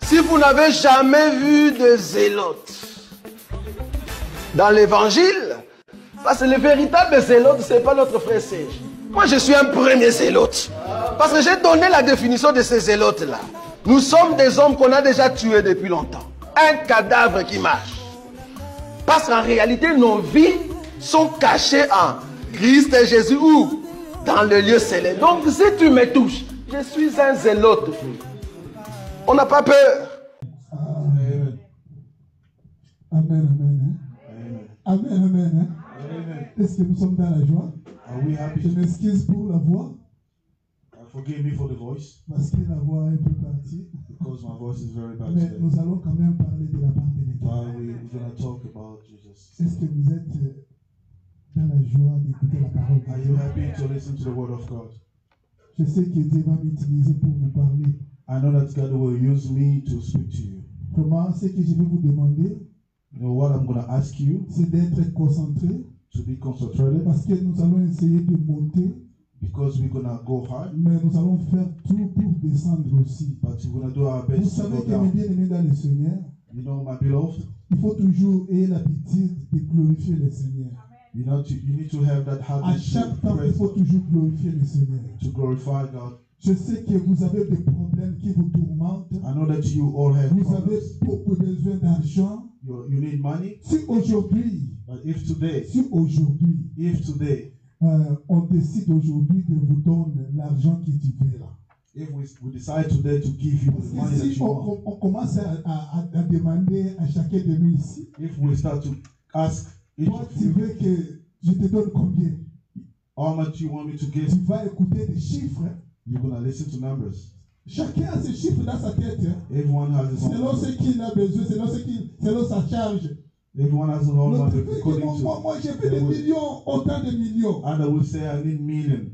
Si vous n'avez jamais vu de zélote dans l'évangile, parce que le véritable zélote, ce n'est pas notre frère Serge. Moi, je suis un premier zélote. Parce que j'ai donné la définition de ces zélotes-là. Nous sommes des hommes qu'on a déjà tués depuis longtemps. Un cadavre qui marche. Parce qu'en réalité, nos vies sont cachées en Christ et Jésus ou dans le lieu céleste. Donc, si tu me touches, je suis un zélote. On n'a pas peur. Amen. Amen, amen. Amen, amen. Amen. Est-ce que nous sommes dans la joie? Are we happy? Je m'excuse pour la voix. Forgive me for the voice. Parce que la voix est un peu partie. Because my voice is very bad Mais today. nous allons quand même parler de la part de l'Éternel. We're going to talk about Jesus. Est-ce que vous êtes dans la joie d'écouter la parole de Are Dieu? you happy to listen to the word of God? Je sais que Dieu va m'utiliser pour vous parler. I know that God will use me to speak to you. Comment? Ce que je vais vous demander, You know what I'm going to ask you? c'est d'être concentré. To be concentrated. Parce que nous allons essayer de monter. Because we're going to go high. Mais nous allons faire tout pour descendre aussi. But we're going to do our Vous best to savez go que mes down. bien-aimés dans le Seigneur, You know, my beloved, il faut toujours ayer l'habitude de glorifier le Seigneur. you need to have that À habit chaque temps, to il praise faut God, toujours glorifier le Seigneur. to glorify God. Je sais que vous avez des problèmes qui vous tourmentent. I know that you all have Vous avez problems. beaucoup besoin d'argent. You need money. Si aujourd'hui, But if today, on décide aujourd'hui de vous donner l'argent que tu veux là. if we decide today to give you the money Parce que that si you want, on commence à demander à chacun de nous ici, if we start to ask each toi of tu you, veux que je te donne combien? how much you want me to give, Tu vas écouter des chiffres. Hein? you're going to listen to numbers. Chacun a ses chiffres dans sa tête. Hein? Everyone has his own Selon ce money. qu'il a besoin, selon sa charge. Everyone has his own L'autre money veut que according moi j'ai to fait des millions, autant de millions. and I will say I need million.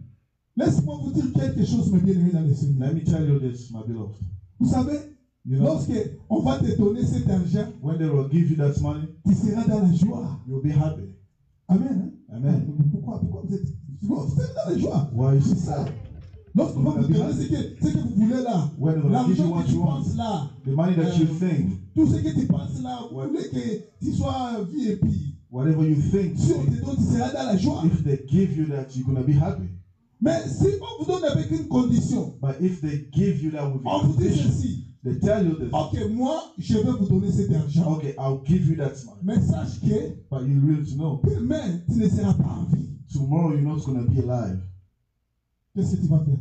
Laisse-moi vous dire quelque chose, mes bien-aimés dans le Seigneur. Let me tell you this, my beloved. Vous savez, You know, lorsque on va te donner cet argent, when they will give you that money, tu seras dans la joie. you'll be happy. Amen. Hein? Amen. Pourquoi vous êtes dans la joie? Why is C'est it ça. sad? Lorsqu'on va vous donner ce que vous voulez là, When they're going to give you l'argent what que tu you want, penses là, the money that you think, tout ce que tu penses là, vous Ouais. voulez que tu sois VIP. whatever you think, Si on te donne, tu seras dans la joie. if they give you that, you're going to be happy. Mais si on vous donne avec une condition, But if they give you that with on a vous dit condition, ceci. they tell you this, Ok, moi, je vais vous donner cet argent. okay, I'll give you that money. Mais sache que But you really to know, demain, tu ne seras pas en vie. tomorrow you're not going to be alive. Qu'est-ce que tu vas faire?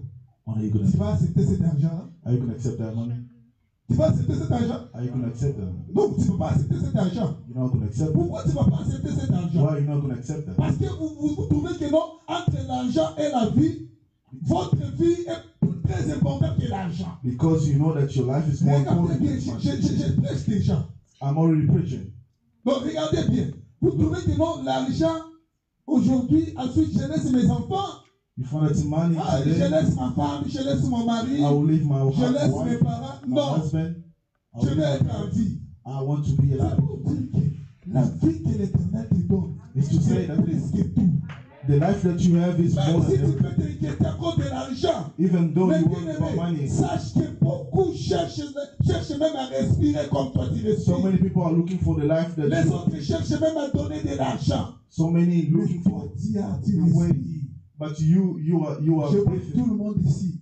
What are you going to Tu do? vas accepter cet argent-là? Are you going to accept that money? Tu vas accepter cet argent? Are you going to accept that money? Donc, tu ne peux pas accepter cet argent. You're not going to accept it. Pourquoi tu ne vas pas accepter cet argent? Why are you not going to accept that? Parce que vous trouvez que non, entre l'argent et la vie, votre vie est très importante que l'argent. Because you know that your life is more Regardez important bien, than money. je prêche déjà. I'm already preaching. Donc, regardez bien. Vous trouvez que non, l'argent, aujourd'hui, ensuite, je laisse mes enfants. You find that money Ah, je today, laisse ma femme, je laisse mon mari, I will leave my je laisse mes wife, parents. my Non, husband. I je will vais leave être my en parents. vie. I want to be C'est alive. pour dire que la vie que l'Éternel te donne, It's to say c'est that plus que tout. the life that you have is Même more si than tu peux everything. t'inquiéter à cause de l'argent, Even though mais you bien worry about aimé, money, sache que beaucoup cherchent même à respirer comme toi tu so respires. many people are looking for the life that Les you autres cherchent même à donner de l'argent. so many Mais looking toi, for tu the way. respires. But you are Je vois tout breathing. le monde ici.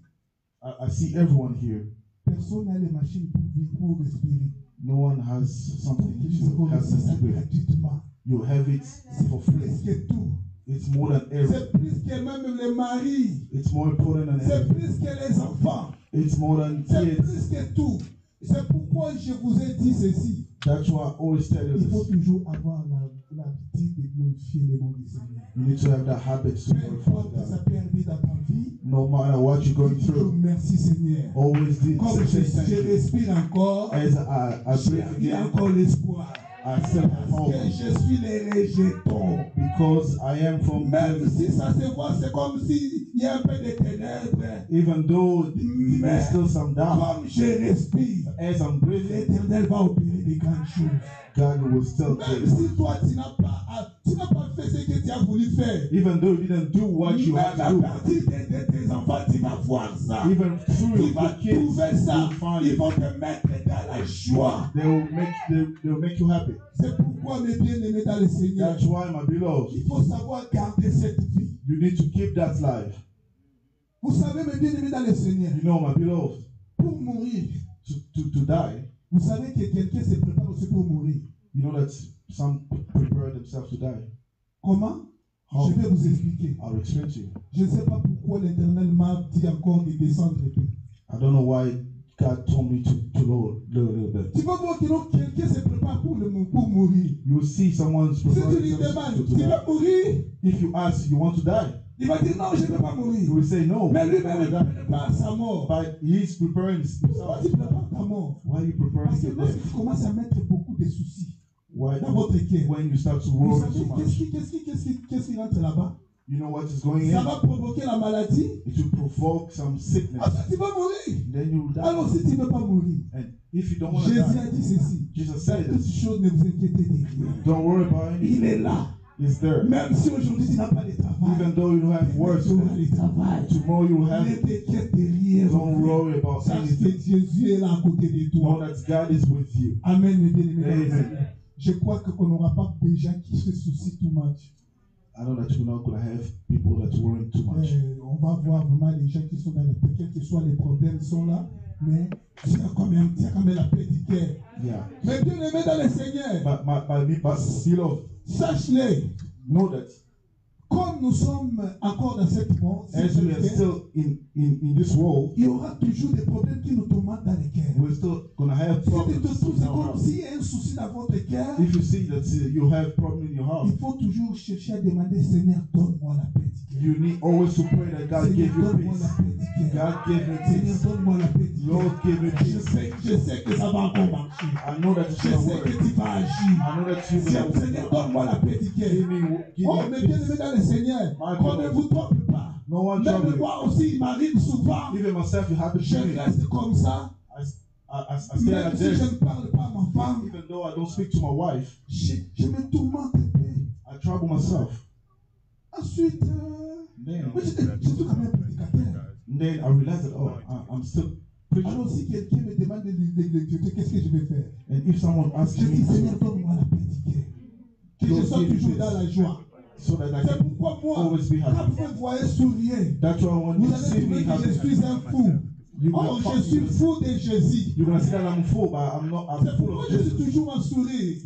I see everyone here. Personne n'a les machines pour vivre, pour respirer. No one has something to have C'est ça to breathe. gratuitement. You have it for C'est free. plus que tout. It's more than everything. C'est plus que même les maris. It's more important than C'est everything. plus que les enfants. It's more than C'est kids. plus que tout. C'est pourquoi je vous ai dit ceci. That's why I always tell you Il faut this. toujours avoir l'habitude de glorifier le nom du Seigneur. You need to have that habit to Peu importe glorify que ça God. peut arriver dans ta vie, No matter what you're going toujours through, merci Seigneur. always Comme say thank je you. respire encore, As I breathe il y a again, encore l'espoir. I still have Parce home. que je suis les rejetons. Because I am from Même them. si ça se voit, c'est comme s'il y a un peu de ténèbres. Even though there's still some doubt, Comme je respire, as I'm breathing, l'Éternel va opérer des grandes choses. God will still Même do. si toi, tu n'as pas fait ce que tu as voulu faire. Even though you didn't do what you Même had à to do, partir de tes enfants, tu vas voir ça. even through Tu vas your kids, trouver ça. you'll find Ils it. vont te mettre dans la joie. They'll make you happy. C'est pourquoi, mes bien-aimés dans le Seigneur, That's why, my beloved, il faut savoir garder cette vie. you need to keep that life. Vous savez, mes bien-aimés dans le Seigneur, You know, my beloved, pour mourir, to die, vous savez que quelqu'un se prépare aussi pour mourir. you know that some prepare themselves to die. Comment? How? Je vais vous expliquer. I'll explain to you. Je ne sais pas pourquoi l'Éternel m'a dit encore de descendre un peu. I don't know why God told me to lower a little bit. Tu vas voir que quelqu'un se prépare pour mourir. You will see someone's Si tu preparing lui themselves demandes, to tu die. vas mourir, If you ask, you want to die, il va dire non, je ne peux pas mourir. you will say no. Mais I lui-même, wanna il die. prépare sa mort. But he's preparing Pourquoi himself. tu prépares ta mort? Why are you preparing Parce que your lorsque death? tu commences à mettre beaucoup de soucis Why? dans votre cœur, When you start to vous worry savez too much, qu'est-ce qui rentre là-bas? you know what is going Ça in? va provoquer la maladie. It will provoke some sickness. Ensuite, tu vas mourir. Then you will die. Alors, si tu ne veux pas mourir, And if you don't want to Jésus die, a dit ceci. Jesus said Toutes this. choses, ne vous inquiétez de rien. Don't worry about Il anything. est là. It's there. Même si aujourd'hui tu n'as pas de travail, Even though you don't have work tu auras today, le travail. tomorrow you will have Ne it. t'inquiète de rien. Don't worry about Sache que anything. Jésus est là à côté de Know toi. that God is with you. Amen, mes bien-aimés. Amen. Je crois qu'on n'aura pas des gens qui se soucient too much. I know that you're not going to have people that worry too much. On va voir vraiment les gens qui sont dans le quels que soient les problèmes, ils sont là. Mais tu as quand même la paix du cœur. Yeah. Mais bien-aimés dans le Seigneur, But beloved, sache-le. know that Comme nous sommes encore dans cette monde, as we are still in this world, il y aura toujours des problèmes qui nous tourmentent dans le cœur. we're still going to have Si tu te problems. trouves, in c'est our comme heart. s'il y a un souci dans votre cœur, If you see that you have problem in your heart, il faut toujours chercher à demander, Seigneur, donne-moi la paix du cœur. you need always to pray that God Seigneur, give you donne-moi la peace. paix du cœur. God give me Seigneur, peace. donne-moi la paix du cœur. Lord, give me peace. Je sais que ça va encore marcher. I know that it's Je going to sais que work. tu vas agir. I know that you Seigneur, will donne-moi la paix du cœur. give Oh, me mais bien aimé peace. dans le Seigneur, My qu'on ne God. vous trompe pas. No one Même trouble you. moi aussi, il m'arrive souvent. Even myself, it happens Je to me. reste comme ça. I stay Même like si je this. ne parle pas à ma femme, Even though I don't speak to my wife, je me tourmente un peu. I trouble myself. Ensuite, Then, mais je suis quand même prédicateur. then I realize that, oh, I'm still preaching. Alors si quelqu'un me demande de qu'est-ce que je vais faire? And if someone asks Je me dis, Seigneur, donne-moi la paix du cœur. Que je sois toujours dans la joie. so that I C'est can pourquoi moi, always be quand happy. vous me voyez sourire, That's why when vous you allez see trouver me que happy, je suis un fou. you're Oh, gonna je suis fou de Jésus. see that I'm full, but I'm C'est full pourquoi of je suis Jesus. toujours en sourire.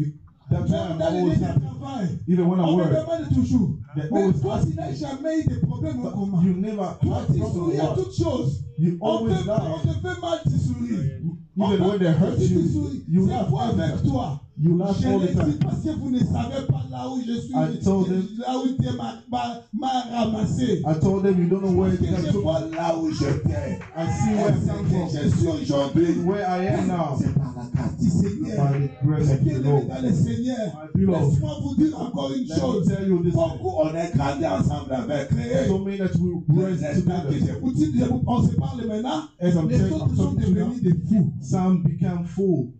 That's why Même I'm dans les always lieux de happy. travail, Even when I on me work, demande toujours. they Mais always toi, ask tu n'as jamais eu de problème au commun. you never Toi, have tu problem souris à with toutes choses. You On always te laugh. fait mal, tu souris. Even when they hurt tu you, souris. you C'est laugh. quoi avec toi? You laugh Je all the l'ai dit time. parce que vous ne savez pas là où je suis, I told them- là où Dieu m'a ramassé. I told them you don't know where Parce it que comes je from. vois là où j'étais. I see where I come Et je from. suis aujourd'hui. Where I am now. C'est par la grâce du Seigneur. By the grace C'est of bien the aimé Lord. dans le Seigneur. My beloved, Laisse-moi vous dire encore une let me chose. tell you this. Beaucoup on est grandi ensemble avec créé. So many that we raised together. On se parle maintenant. As I'm Les telling- autres I'm sont talking to you devenus des fous. Some become full,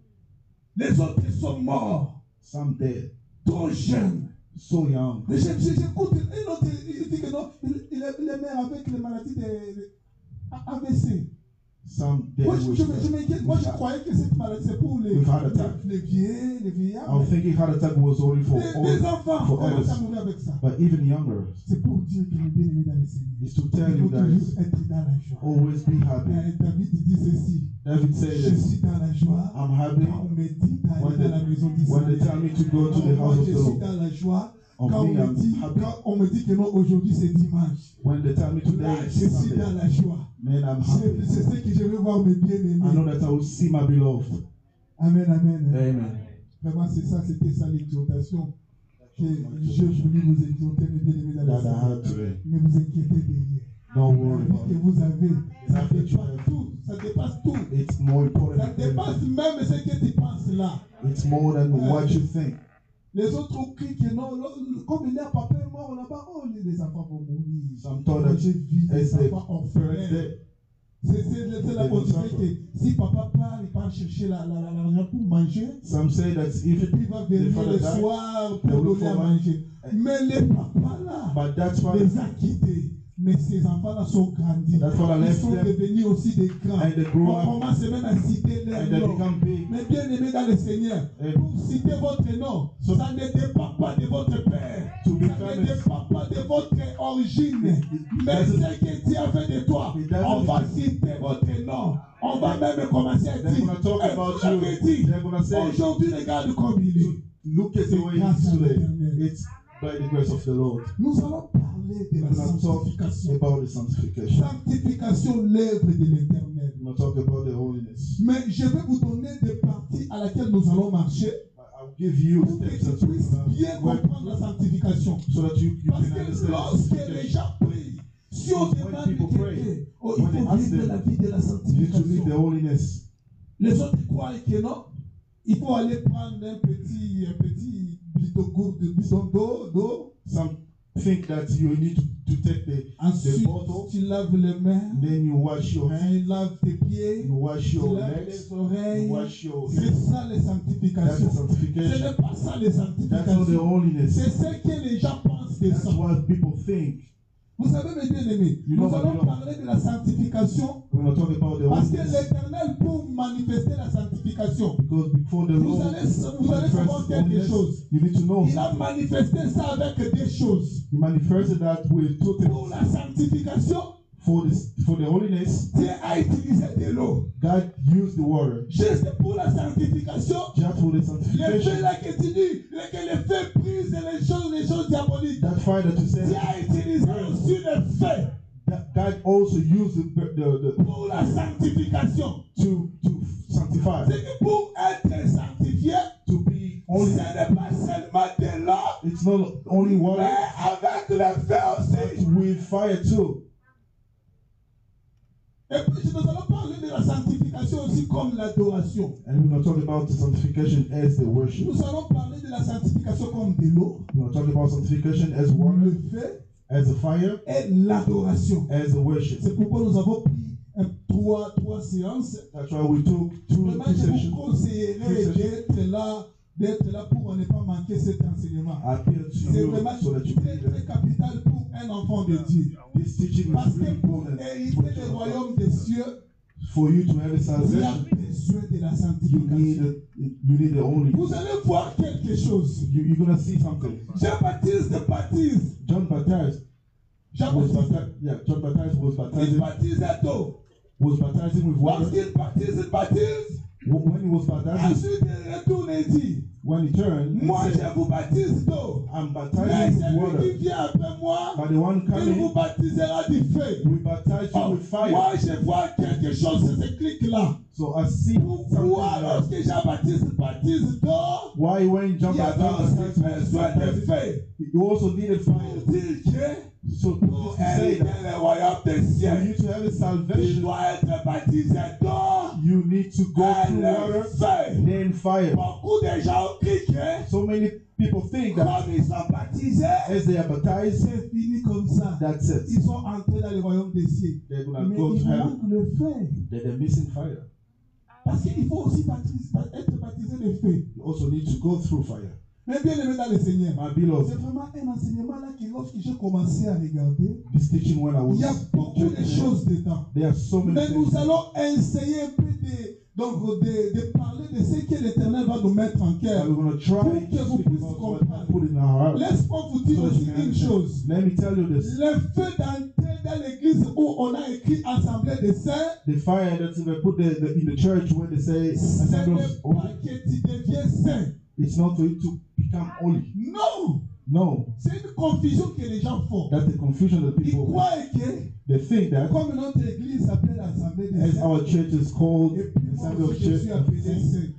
Les autres sont morts. some dead, Trop jeunes. so young. Mais j'écoute un autre, il dit que non, il est mort avec les maladies de AVC. Some dead Moi, with je m'inquiète. Moi, je croyais que cette maladie, c'est pour les heart attack. vieillards. I was thinking heart attack was only for Les enfants for commencent à others, mourir avec ça. but even younger. C'est pour dire qu'il est bien aimé dans le Seigneur. Is to Il tell faut you that toujours être dans la joie. always be happy. David dit ceci. David Je said, suis dans la joie. I'm happy Quand on me dit d'aller when dans la maison when they d'Israël. tell me to go to the Moi, house of je the suis Lord. dans la joie. Of Quand me, I'm happy. on me dit que non, aujourd'hui c'est dimanche. When they tell me Là, today je is suis dans Sunday, la joie. then I'm happy. C'est ce que je veux voir mes I know bien-aimés. that I will see my beloved. Amen, amen. Amen. Vraiment, c'est ça, c'était ça l'exhortation que je voulais vous exhorter, mes bien-aimés dans That le I Seigneur. have today. Ne vous inquiétez de rien. Don't La worry vie about que it. vous avez, ça dépasse tout. Ça dépasse tout. It's more important Ça than dépasse anything. même ce que tu penses là. It's more than what you think. Les autres crient que non, comme il y a papa est mort là-bas, oh, les enfants vont mourir. Some thought that J'ai vu as des the enfants parents orphelins. dead, C'est la possibilité que si papa part, il part chercher l'argent pour manger. some say that Et if puis il va the venir father le died, soir they pour will donner à for manger. Mais les papas là, but that's why les a quittés. Mais ces enfants-là sont grandis. That's what I Ils left sont them. devenus aussi des grands. And they grow On up. commence même à citer and leur they nom. become big. Mais bien aimé dans le Seigneur, And pour citer votre nom, ça ne dépend pas de votre père. To Ça become ne dépend pas de votre origine. Mais ce que Dieu a fait de toi, It doesn't on va depend. citer votre nom. On va même commencer à They're dire, gonna talk eh, about vous l'avez you. dit, They're gonna say, aujourd'hui regarde comme il est. look at the way it is today. It's by the grace of the Lord. Nous allons parler de la We're going to talk sanctification. about the sanctification. Sanctification, l'œuvre de l'Éternel. We're going to talk about the holiness. Mais je vais vous donner des parties à laquelle nous allons marcher I'll give you pour que steps tu that puisses bien work comprendre la sanctification. so that you Parce can que understand lorsque the les sanctification. gens prient, si on When demande people quelqu'un, pray, oh, il when they faut ask vivre them, la vie de la You need to live the sanctification. holiness. Les autres croient que non. Il faut aller prendre un petit bidon d'eau. Some think that you need to take the Ensuite, bottle, tu laves les mains, then you wash your hands, tu laves tes pieds, you wash tu your laves legs, les you oreilles. wash your C'est feet. ça les That's the sanctifications. Ce sanctification. n'est pas ça les That's not the sanctifications. holiness. C'est ce que les gens pensent de That's ça. what people think. Vous savez, mes bien-aimés, You nous know what allons you know. parler de la sanctification We're going to talk about the parce que holiness. l'Éternel, pour manifester la sanctification, Because before the vous Lord allez savoir manifests quelque holiness, chose. you need to know Il a something. manifesté ça avec des choses. He manifested that with two Pour things. la sanctification, For the holiness, Dieu a utilisé de l'eau. God used the water. Juste pour la sanctification, Just for the les feux sanctification. là que tu dis, que les feux brisent les choses diaboliques. That fire that you Dieu said, a utilisé aussi les feux that God also used the pour la sanctification. to sanctify, C'est que pour être sanctifié, to be ce holy. n'est pas seulement de l'eau, It's not only mais water, avec le feu but aussi. with fire too. Et puis nous allons parler de la sanctification aussi comme l'adoration. And we're going to talk about the sanctification as the worship. Nous allons parler de la sanctification comme de l'eau, We're going to talk about sanctification as water, le feu as the fire, et l'adoration. as the worship. C'est pourquoi nous avons pris trois séances. That's why we took two Vraiment, je vous sessions. conseillerais d'être là pour ne pas manquer cet enseignement. I appeal to C'est you vraiment so that you très, be très there. capital pour un enfant de Dieu. This teaching Parce is really que pour important hériter le royaume des cieux, for you to have a il y a salvation. besoin de la You sanctification. need the holy. Vous allez voir quelque chose. You're gonna see something. Jean-Baptiste baptise. John Baptist John Baptist was Il baptizing baptisait d'eau. with water. Lorsqu'il baptise, il baptise. When he was baptizing, Ensuite, il retourne et dit, when he turned, he moi said, je vous baptise d'eau. I'm Mais baptizing with celui qui water, vient après moi, but the one il vous coming baptisera du feu. will baptize you Oh, with fire. moi je vois quelque chose, c'est ce clic-là. So I see Pourquoi something. lorsque Jean-Baptiste baptise d'eau, Why when John il y avait Baptist aussi was besoin de baptizing, feu you also needed pour fire. dire que So pour to say hériter that le royaume des for cieux, you to have a il salvation, doit être baptisé d'eau you need to go et through le water, feu. then fire. Beaucoup de gens crient que So many people think that comme ils sont baptisés, as they are baptized, c'est fini comme ça. that's it. Ils sont entrés dans le royaume des cieux. They're gonna Mais go il to heaven. manque le feu. They're missing fire. Parce qu'il faut aussi être baptisé de feu. You also need to go through fire. Mais bien aimé dans le Seigneur, My c'est beloved, vraiment un enseignement là que lorsque j'ai commencé à regarder, this teaching when I was il y a beaucoup de choses dedans. there are so many Mais things. nous allons essayer un peu de parler de ce que l'Éternel va nous mettre en cœur. And we're going to try Pour que to vous speak puissiez about what comprendre. I put in our heart. Laisse-moi vous dire So that aussi you can une understand. chose. Let me tell you this. Le feu d'entrée dans l'église où on a écrit Assemblée des Saints, The fire that's in the church when they say ce assembly n'est of pas holy, que tu deviens saint. it's not for you to become holy. Non! No, C'est une confusion que les gens font. that's the confusion that Ils people croient que, they think that comme notre église s'appelle Assemblée des as Saints, our church is called et puis moi Assembly of aussi je suis appelé Church, saint.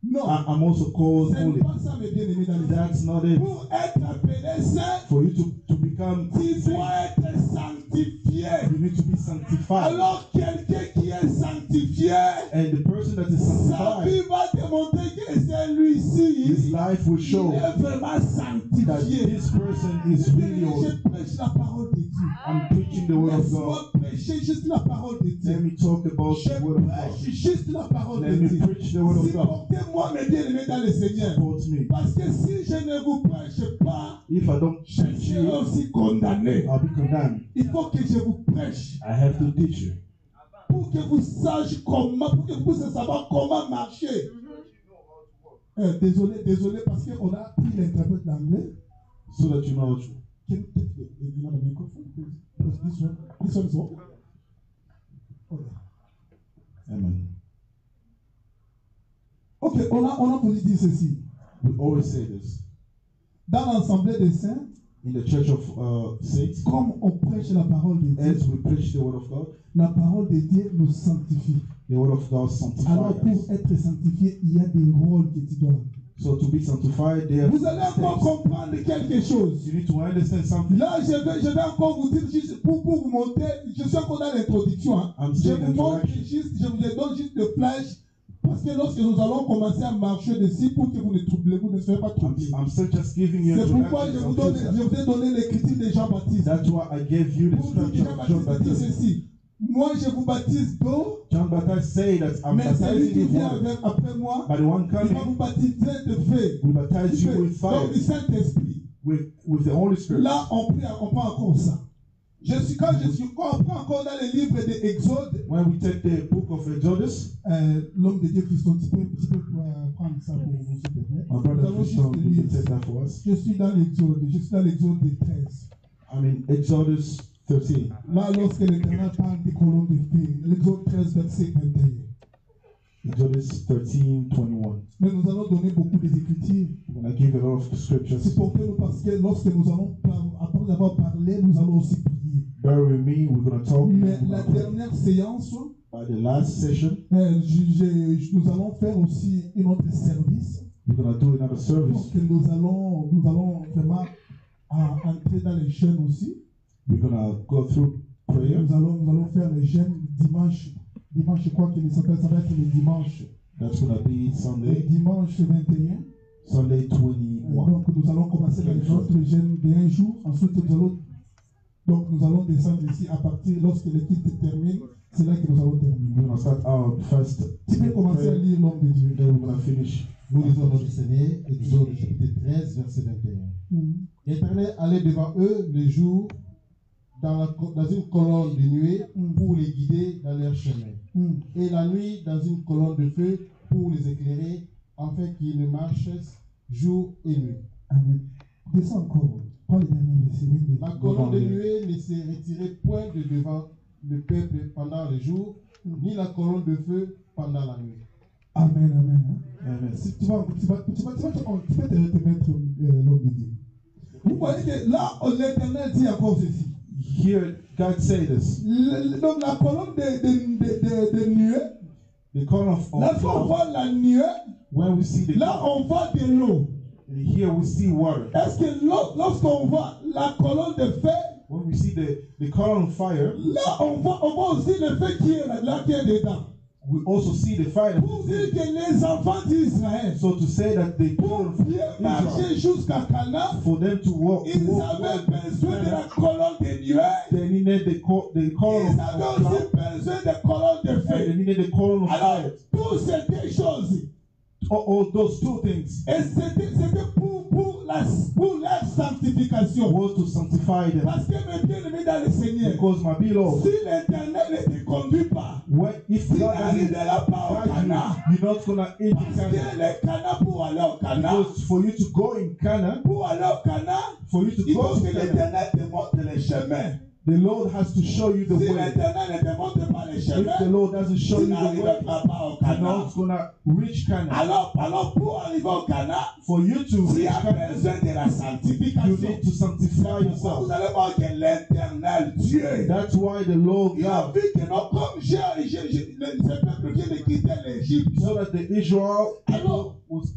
Non, I'm also called ce n'est holy. pas ça mes bien-aimés dans les That's not it. Pour être appelé saint, For you to become tu saint, dois être sanctifié. sanctifié. You need to be sanctified. Alors quelqu'un qui est sanctifié, And the person that is sa vie sanctified, va démontrer que c'est his lui-ci. life will Il show est vraiment that sanctifié. this person is really on. Je prêche la parole de Dieu. I'm preaching the word of God. Laisse-moi prêcher juste la parole de Let Dieu. me talk about Je the word of God. prêche juste la parole Let de me Dieu. preach the word of God. Supportez-moi, mes bien-aimés dans le Seigneur. Support me. Parce que si je ne vous prêche pas, If I don't je teach serai you, aussi condamné. I'll be condemned. Il faut que je vous prêche I have to teach you pour que vous sachiez comment, pour que vous puissiez savoir comment marcher. Désolé parce qu'on a pris l'interprète d'anglais. so that you know how to. Can you take the microphone, please? Because this one is open. Okay. Amen. Ok, on a voulu dire ceci. We always say this Dans l'Assemblée des saints, in the church of saints. comme on prêche la parole de Dieu, As we preach the word of God, la parole de Dieu nous sanctifie. the word of God sanctifies Alors us. pour être sanctifié, il y a des rôles que tu dois avoir. So to be sanctified, there Vous allez are encore steps. comprendre quelque chose. You need to understand something. Là, je vais encore vous dire, juste pour vous montrer, je suis encore dans l'introduction. Hein. I'm Je still vous in montre introduction. juste, je vous donne juste le flash. Parce que lorsque nous allons commencer à marcher dessus, pour que vous ne soyez pas troublés. I'm still just giving you C'est pourquoi je introduction. vous ai donné l'écriture de Jean-Baptiste. That's why I gave you the Pour dire que scripture of John Jean-Baptiste dit Baptist. ceci. Moi, je vous baptise d'eau, John Baptist say that I'm mais celui baptizing qui you vient with water, après moi, but the one il va coming vous baptiser de feu. will baptize you with fire, Donc, du Saint-Esprit. with the Holy Spirit. Là, on prend encore ça. Quand on prend encore dans les livres d'Exode, When we take the book of Exodus, l'homme de Dieu Christon, tu peux prendre ça pour vous, s'il te plaît. my brother Nous allons Christian, juste you lire. can take that for us. Je suis dans l'Exode des 13. I mean, Exodus 13. Là, lorsque l'Éternel parle des colonnes de feu, l'Exode 13, verset 21. Exodus 13:21. Mais nous allons donner beaucoup d'Écritures. I'm going to give a lot of scriptures. Supportez-nous parce que lorsque nous allons, après avoir parlé, nous allons aussi prier. Bear with me, we're going to talk. Mais la dernière séance, By the last session, nous allons faire aussi une autre service. we're going to do another service. Donc nous allons vraiment entrer dans les jeûnes aussi. We're going to go through prayer. Nous allons faire les jeûnes dimanche. Dimanche, je crois que ça va être le dimanche. That's going to be Le Sunday, dimanche 21. Sunday 21. Donc nous allons commencer avec notre jeûne de un jour. Ensuite, nous allons descendre ici à partir, lorsque l'équipe termine, c'est là que nous allons terminer. We're going to start our first Tu peux commencer à prayer, lire l'homme de Dieu. then we're going to finish. Nous lisons notre Seigneur, Exode chapitre 13, verset 21. L'Éternel allait devant eux le jour dans une colonne de nuée pour les guider dans leur chemin. Et la nuit dans une colonne de feu pour les éclairer, afin qu'ils ne marchent jour et nuit. Amen. Descends encore. Pas les derniers versets. La colonne de nuée ne s'est retirée point de devant le peuple pendant le jour, ni la colonne de feu pendant la nuit. Amen, amen. Amen. Si tu vas te mettre l'homme de Dieu. Vous voyez que là, l'Éternel dit encore ceci. Here, God say this. Donc la colonne de nuée, The column of lorsqu'on cloud, voit la nuée, when we see the là on voit de l'eau. here we see water. Est-ce que lorsqu'on voit la colonne de feu, When we see the column of fire, là on voit aussi le feu qui est là qui est dedans. we also see the fire. Pour dire que les enfants d'Israël, So to say that the pour column of bien Israel, marcher jusqu'à Canaan, for them to walk, ils avaient besoin de la colonne de nuée. they needed the column Ils of avaient cloud, aussi besoin de colonne de and feu. they needed the column of Alors, fire. toutes ces deux choses, All those two things et c'était pour leur sanctification. was to sanctify them. Parce que mes bien-aimés dans le Seigneur, Because my beloved, si l'Éternel ne te conduit pas, if tu God doesn't n'arriveras pas au guide Canaan. you, you're not gonna enter Parce que Canaan. le Canaan, pour aller au Canaan, Because for you to go in Canaan, pour aller au Canaan, for you to il go faut to que Canaan, l'Éternel te montre les chemins. the Lord has to show you the Si way. l'Éternel ne te montre pas les If the chemins, Lord doesn't show tu you the way, n'arriveras pas au you're Canaan. not gonna reach Canaan. Alors pour arriver au Canaan, For you to tu reach as Canaan, besoin de la you sanctification. need to sanctify Vous yourself. allez voir que l'Éternel Dieu, That's why the Lord il a God, vu que non, comme ce peuple vient de quitter l'Égypte. so that the Israel Alors, was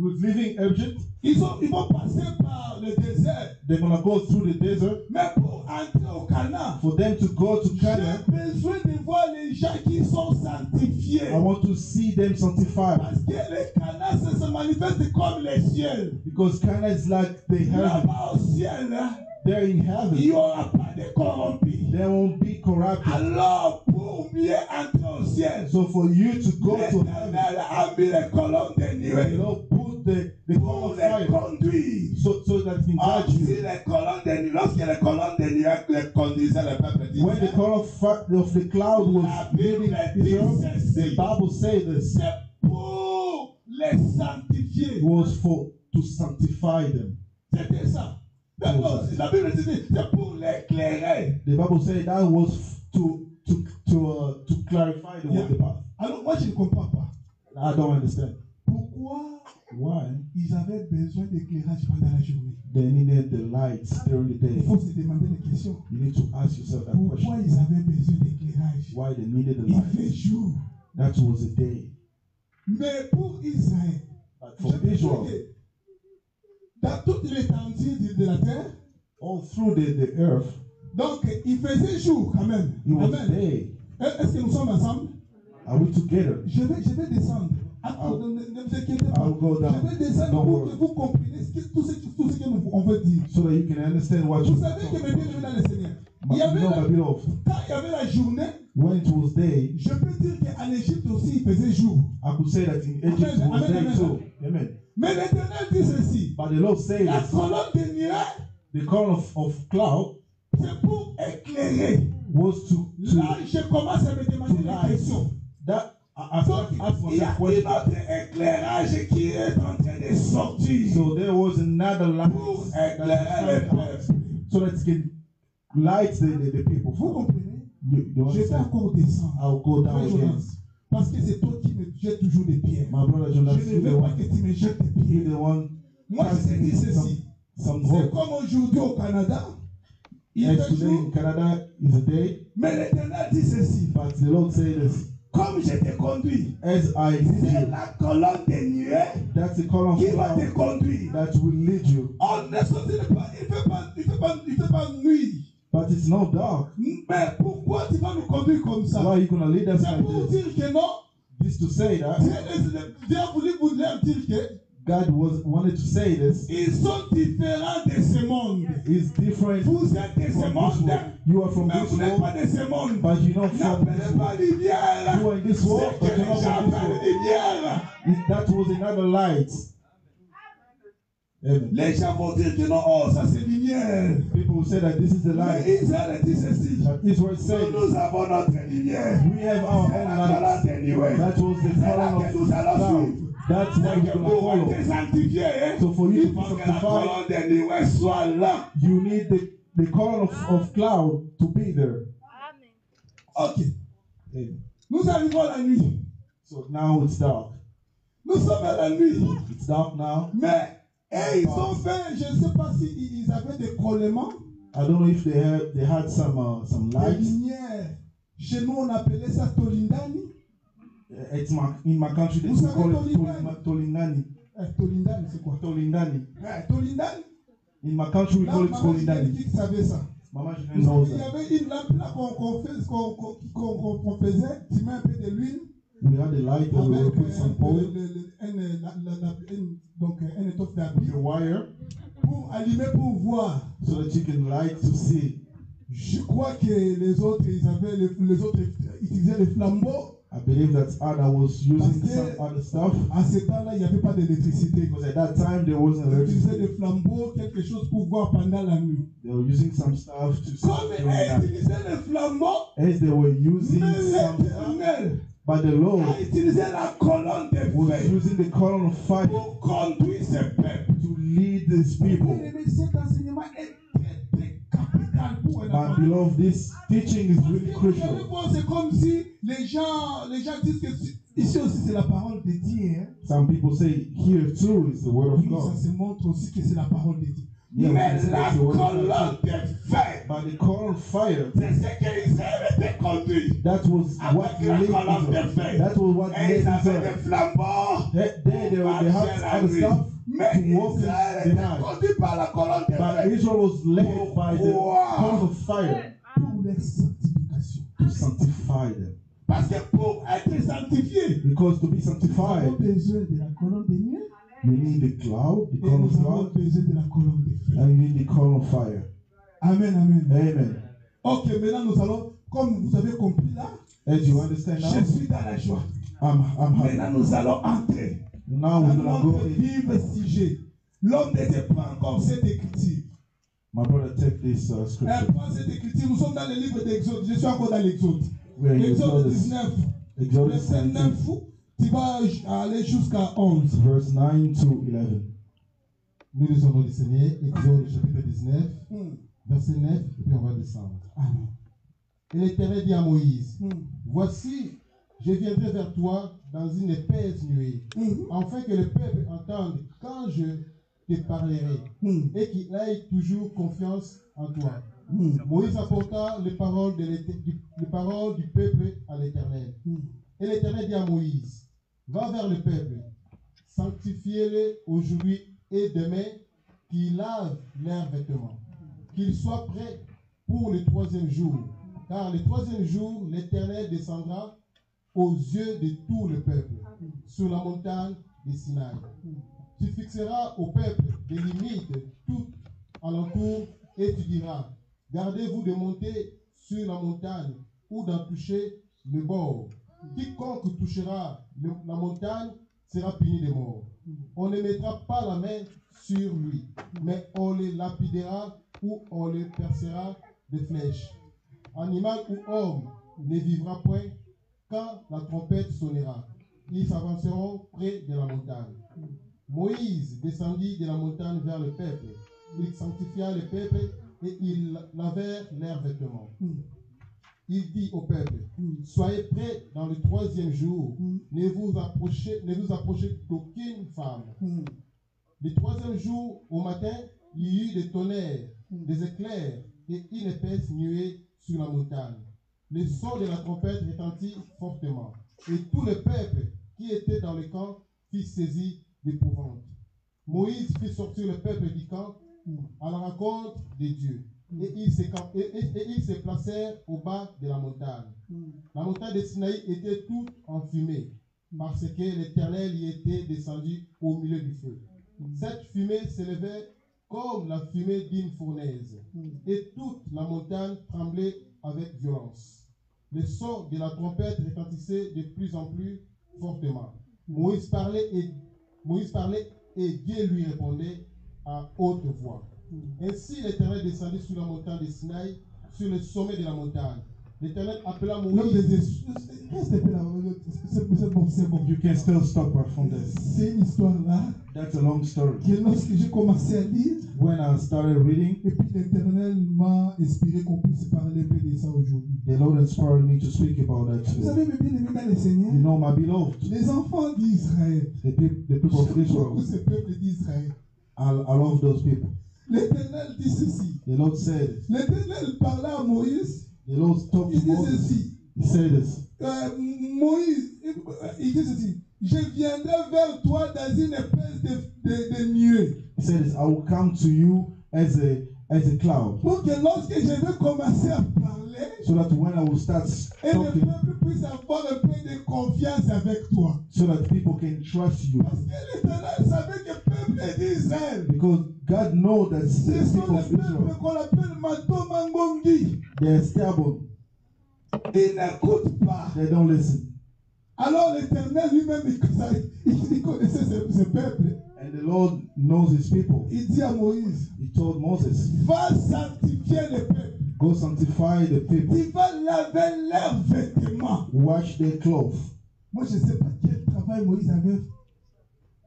was leaving Egypt. Ils vont passer par le désert. They're going to go through the desert. Mais pour entrer au Canaan, For them to go to Canaan, j'ai besoin de voir les gens qui sont sanctifiés. I want to see them sanctified. Parce que le Canaan se manifeste comme le ciel. Because Canaan is like the heaven. Là-bas au ciel, They're in il n'y heaven. aura pas de corrompus. They won't be corrupted. Alors, pour mieux entrer au ciel, So for you to go to heaven, l'Éternel a mis les colonnes de you nuée know, put the pour call of les fire conduire. so that he can guide Si you. les colonnes de nuée, lorsque les colonnes de nuée les conduisaient, le peuple When the disait, call of the cloud was leading Israel, the Bible says this. c'est pour les sanctifier. It was to sanctify them. C'était ça. Non, la Bible dit, c'est pour l'éclairer. The Bible says that was to clarify the path. Alors, moi, je ne comprends pas. I don't understand. Pourquoi Why? ils avaient besoin d'éclairage pendant la journée? They needed the lights during the day. Il faut se demander des questions. You need to ask yourself that Pourquoi question. ils avaient besoin d'éclairage? Why they needed the Il fait lights? jour. That was a day. Mais pour Israël, But for Israel, dans toute l'étendue de la terre, all through the earth, donc il faisait jour quand même. it was Amen. day. Est-ce que nous sommes ensemble? Are we together? Je vais descendre. Ne vous inquiétez pas. I'll go down. Je vais descendre Don't pour worry. que vous compreniez tout ce que on veut dire. So that you can understand what Vous you savez que mes bien-aimés dans le Seigneur, But you know, my beloved, quand il y avait la journée, when it was day, je peux dire qu'en Égypte aussi, il faisait jour. I could say that in Egypt it was Amen, day amen. too. Amen. Mais l'Éternel dit ceci. But the Lord says La this, colonne de nuée, the call of cloud c'est pour éclairer. was to Là, je commence à me demander des questions. that I Donc, started asking il y a myself un questions. autre éclairage qui est en train de sortir So there was another light pour that éclairer le peuple. so that it can light the people. Vous comprenez? You Je vais understand? encore descendre. I'll go down Frère again. Jonas, parce que c'est toi qui me jettes toujours des pierres. My brother Jonas, Je ne you're veux the pas one, que tu me jettes des you're pierres. the one Moi, je te dis ceci. some C'est hope. comme aujourd'hui au Canada. Il And fait today in jour, Canada is a day, mais l'Éternel dit ceci. but the Lord said this, Comme je te conduis, as I lead c'est you, la colonne de nuée that's the call of qui va te cloud conduire. that will lead you. On ne sortit pas, il fait pas nuit. But it's not dark. Mais pourquoi tu vas nous conduire comme ça? Why are you going to lead us C'est like pour this? dire que non. This to say that Dieu a voulu vous dire que God wanted to say this ils sont différents de ce monde. is different Vous êtes de ce from this monde, world. You are from mais this vous n'êtes pas world, de ce monde. but you're not from this N'appelez pas world. lumière. You are in this world, C'est but que you're les not gens from this appellent world. lumière. That was another light. Amen. Les gens vont dire que non, oh, ça c'est lumière. People will say that this is the Mais light. Israël dit ceci. But Israel said, Nous avons notre lumière. we have our C'est own la light. colonne de nuée. That was the C'est là column que of nous allons cloud. suivre. That's what C'est we're que going to pour être follow. sanctifié, hein, So for you il to be faut que la sanctified, colonne de nuée soit là. you need the column of cloud to be there. Ok. Amen. Nous arrivons à la nuit. So now it's dark. Nous sommes à la nuit. It's dark now. Mais ils ont fait, je ne sais pas si ils avaient des collements, I don't know if they had some des lights. lumières. Chez nous, on appelait ça Tolindani. In my country they Vous call savez it Tolindani? Tolindani. Tolindani, c'est quoi? Tolindani. Tolindani. In my country we Là, call it maman Tolindani. qui savait ça. Mama Vous Julien knows savez, il y that. avait une lampe là qu'on faisait, tu mets un peu de l'huile. We had the light and we Avec will put some oil, donc une étoffe d'habit the wire, pour allumer pour voir. so that you can light to see. Je crois que les autres utilisaient les flambeaux. I believe that Anna was using Parce que- some other stuff À ce temps-là, il n'y avait pas d'électricité. because at that time there wasn't Ils utilisaient electricity. des flambeaux, quelque chose pour voir pendant la nuit. They were using some stuff to see Comme during ils that. utilisaient les flambeaux, As they were using mais some stuff, l'Éternel but the Lord a utilisé la colonne de was feu using the column of fire pour conduire ce peuple. to lead these people. Mais cet enseignement est très capital pour un My enfant. beloved, this teaching is really Vous allez crucial. voir, c'est comme si les gens disent que ici aussi c'est la parole de Dieu. Hein. Some people say here too is the word of Oui, ça God. se montre aussi que c'est la parole de Dieu. Yeah, Mais we can la say it's a colonne wonderful de thing. feu, But the column of fire, c'est ce que Israël était conduit. that was what Avec la led colonne de Israel. feu. That was what Et led ils avaient Israel. des flambeaux. There they had other stuff Mais to walk Israël in the était night. conduit par la colonne de But feu. Israel was led by the column of fire pour leur sanctification. to sanctify them. Parce que pour être sanctifié, Because to be Nous avons sanctified, besoin de la colonne de nuée you need the cloud, the et column of nous avons cloud, besoin de la colonne de feu. and you need the column of fire. Amen, amen. Amen. Ok, maintenant nous allons, comme vous avez compris là, As you understand now, je suis dans la joie. I'm Maintenant, happy. nous allons entrer Now dans we're gonna go notre in. livre sujet. L'homme n'était pas encore cette écriture. My brother, take this Elle scripture. prend cette écriture. Nous sommes dans le livre d'Exode. Je suis encore dans l'Exode. We're in Exode Exodus, 19. Exodus Verset 19, 9. Tu vas aller jusqu'à 11. verse 9 to 11. Nous lisons dans le Seigneur, Exode chapitre 19, verset 9, et puis on va descendre. Amen. Et l'Éternel dit à Moïse, Mm. voici, je viendrai vers toi dans une épaisse nuée, afin que le peuple entende quand je te parlerai, et qu'il ait toujours confiance en toi. Moïse apporta les paroles, les paroles du peuple à l'Éternel. Et l'Éternel dit à Moïse, va vers le peuple, sanctifiez-le aujourd'hui et demain, qu'ils lavent leurs vêtements, qu'ils soient prêts pour le troisième jour. Car le troisième jour, l'Éternel descendra aux yeux de tout le peuple, sur la montagne de Sinaï. Tu fixeras au peuple des limites tout alentour, et tu diras, gardez-vous de monter sur la montagne ou d'en toucher le bord. Quiconque touchera la montagne sera puni de mort. On ne mettra pas la main sur lui, mais on le lapidera ou on le percera de flèches. Animal ou homme ne vivra point quand la trompette sonnera. Ils s'avanceront près de la montagne. Moïse descendit de la montagne vers le peuple. Il sanctifia le peuple et ils lavèrent leurs vêtements. Il dit au peuple, soyez prêts dans le troisième jour, ne vous approchez d'aucune femme. Le troisième jour, au matin, il y eut des tonnerres, des éclairs et une épaisse nuée sur la montagne. Le son de la trompette retentit fortement, et tout le peuple qui était dans le camp fut saisi d'épouvante. Moïse fit sortir le peuple du camp à la rencontre de Dieu. Et ils se placèrent au bas de la montagne. La montagne de Sinaï était toute enfumée, parce que l'Éternel y était descendu au milieu du feu. Cette fumée s'élevait comme la fumée d'une fournaise, et toute la montagne tremblait avec violence. Le son de la trompette retentissait de plus en plus fortement. Moïse parlait et Dieu lui répondait à haute voix. Ainsi l'Éternel descendit sur la montagne de Sinaï, sur le sommet de la montagne. L'Éternel appela Moïse. C'est bon. You can still stop right from there. C'est une histoire là That's a long story. que lorsque j'ai commencé à lire, When I started reading, et puis l'Éternel m'a inspiré qu'on puisse parler un peu de ça aujourd'hui. the Lord inspired me to speak about that Vous today. savez, mes bien-aimés dans le Seigneur, You know, my beloved, les enfants d'Israël, the people of beaucoup Israel, ce peuple d'Israël, I love those people. l'Éternel dit ceci. The Lord said, L'Éternel parla à Moïse, the Lord talked il to dit Moses. ceci. He said this. Moïse, il dit ceci. Je viendrai vers toi dans une espèce de nuée. He said this, I will come to you as a cloud, Pour que lorsque je vais commencer à parler, so that when I will start et le talking, peuple puisse avoir un peu de confiance avec toi. so that people can trust you. Parce que l'Éternel savait que le peuple d'Israël, Because God knows that ce the sont people les of peuples Israel, qu'on appelle Matomangongi. they're stubborn. Ils n'écoutent pas. They don't listen. Alors l'Éternel lui-même, il connaissait ce peuple. And the Lord knows his people. Il dit à Moïse, He told Moses, va sanctifier le peuple. go sanctify the people. Tu vas laver leurs vêtements. Wash their clothes. Moi, je ne sais pas quel travail Moïse avait